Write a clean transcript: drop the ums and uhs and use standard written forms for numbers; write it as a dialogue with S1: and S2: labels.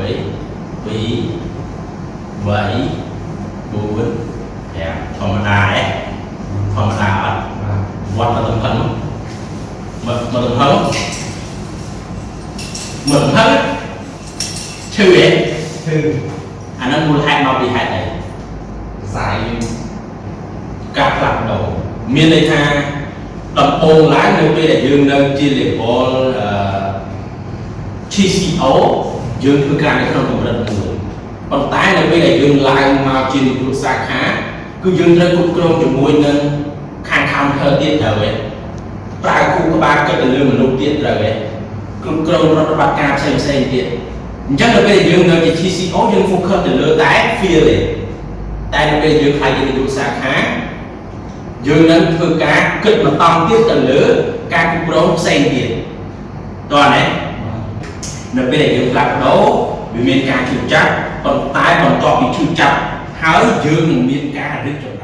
S1: 1 2 7 4 5 ធម្មតាឯងធម្មតាអត់វត្តមកទំហឹងមកទំហឹងឈឺឯងឈឺអាហ្នឹងមូលហេតុមកពីហេតុអីខ្សែការផ្លាស់ប្ដូរមានន័យថាដំបូងឡើងនៅពេលដែលយើងនៅជា level TCO យើងធ្វើការនៅក្នុងកម្រិតមួយប៉ុន្តែនៅពេលដែលយើងឡើងមកជានិយោជកសាខាគឺយើងត្រូវគ្រប់គ្រងជាមួយនឹងខាង counter ទៀតត្រូវឯងប្រើគូក្បាលគិតទៅលើមនុស្សទៀតត្រូវឯងគ្រប់គ្រងរដ្ឋបាលការផ្សេងទៀតអញ្ចឹងនៅពេលយើងនៅជា TCO យើង focus ទៅលើតែ field ទេតែនៅពេលយើងខ្លាយជានិយោជកសាខាយើងនឹងធ្វើការគិតបន្តទៀតទៅលើការគ្រប់គ្រងផ្សេងទៀតតោះណានៅពេលដែលយើងផ្លាស់ប្ដូរវាមានការឈឺចាប់ប៉ុន្តែបន្ទាប់ពីឈឺចាប់ហើយយើងនឹងមានការរីកចម្រើន